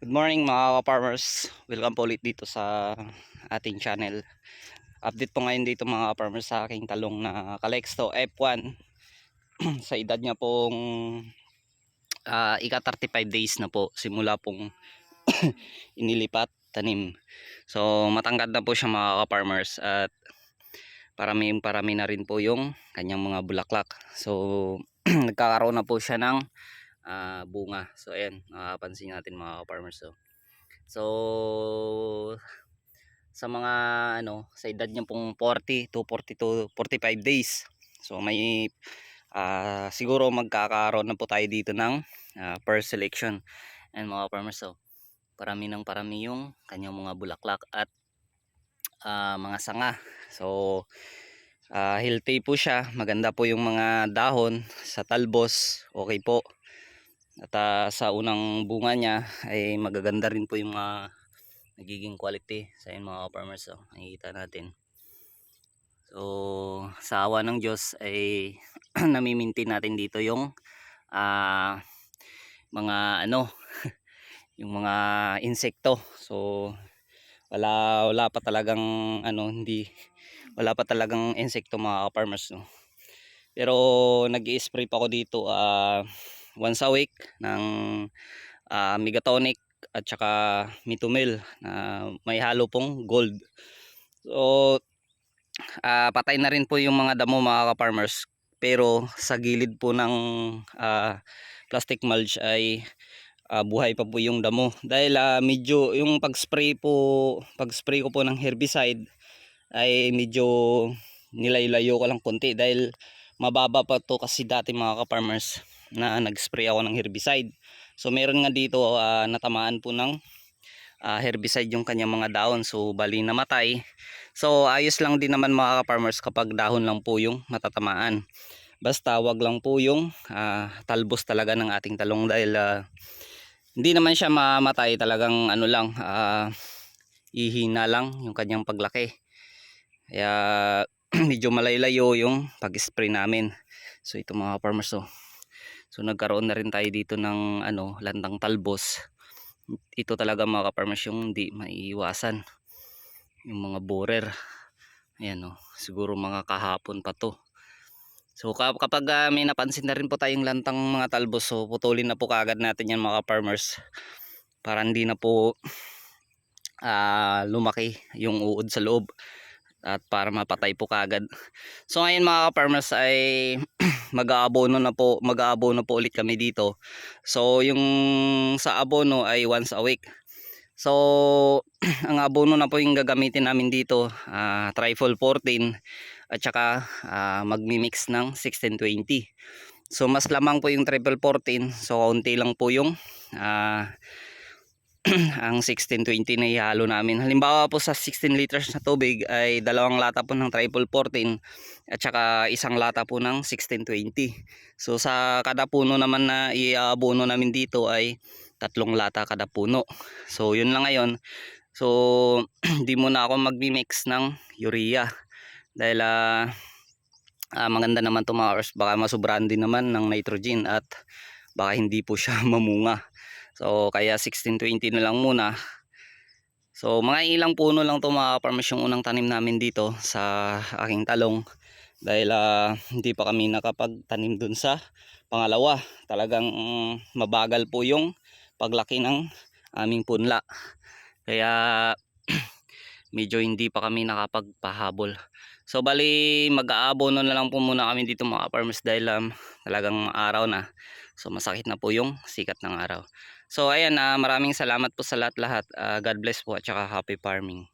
Good morning mga ka-farmers. Welcome po ulit dito sa ating channel. Update po ngayon dito mga ka-farmers sa aking talong na Calexto F1 sa edad niya pong ika 35 days na po simula pong inilipat tanim. So matangkad na po siya mga ka-farmers at parami na rin po yung kanyang mga bulaklak. So nagkakaroon na po siya ng bunga. So ayan, makapansin natin mga ka-farmers. So sa mga sa edad niya pong 40 to 42 45 days. So may siguro magkakaroon na po tayo dito ng first selection. And mga farmers, so parami yung kanyang mga bulaklak at mga sanga. So healthy po siya, maganda po yung mga dahon sa talbos, okay po. At sa unang bunga niya ay magaganda rin po yung mga nagiging quality sa yun mga farmers. So nakikita natin. So sa awa ng Diyos ay nami-maintain natin dito yung mga yung mga insekto. So wala pa talagang wala pa talagang insekto mga farmers, no? Pero nag-i-spray pa ako dito once a week ng Megatonic at saka Mitomil na may halo pong gold. So patay na rin po yung mga damo mga ka-farmers, pero sa gilid po ng plastic mulch ay buhay pa po yung damo dahil medyo yung pag-spray ko po ng herbicide ay medyo nilayo-layo ko lang konti dahil mababa pa to kasi dati mga ka-farmers na nag-spray ako ng herbicide. So meron nga dito natamaan po ng herbicide yung kanyang mga dahon, so bali namatay. So ayos lang din naman mga ka-farmers kapag dahon lang po yung matatamaan, basta wag lang po yung talbos talaga ng ating talong dahil hindi naman siya mamatay, talagang lang ihina lang yung kanyang paglaki, kaya medyo malaylayo yung pag-spray namin. So ito mga farmers, so nagkaroon na rin tayo dito ng lantang talbos. Ito talaga mga ka-farmers yung hindi maiiwasan, yung mga borer. Ayan siguro mga kahapon pa to. So kapag may napansin na rin po tayong lantang mga talbos, so putulin na po kaagad natin yan mga ka-farmers para hindi na po lumaki yung uod sa loob at para mapatay po kaagad. So ngayon mga ka-farmers ay mag-aabono na po ulit kami dito. So yung sa abono ay once a week. So ang abono na po yung gagamitin namin dito, Trifol 14 at saka magmi-mix ng 1620. So mas lamang po yung Triple 14, so kaunti lang po yung ang 1620 na ihalo namin. Halimbawa po sa 16 liters na tubig ay 2 lata po ng Triple 14 at saka 1 lata po ng 1620. So sa kada puno naman na iabono namin dito ay 3 lata kada puno. So yun lang ngayon. So hindi muna ako magmi-mix ng urea dahil maganda naman tumawars, baka masubrahan din naman ng nitrogen at baka hindi po siya mamunga. So kaya 1620 na lang muna. So mga ilang puno lang to mga farmers yung unang tanim namin dito sa aking talong dahil hindi pa kami nakapagtanim dun sa pangalawa. Talagang mabagal po yung paglaki ng aming punla, kaya medyo hindi pa kami nakapagpahabol. So bali mag-aabono na lang po muna kami dito mga farmers dahil talagang araw na. So masakit na po yung sikat ng araw. So ayan, maraming salamat po sa lahat-lahat. God bless po at saka happy farming.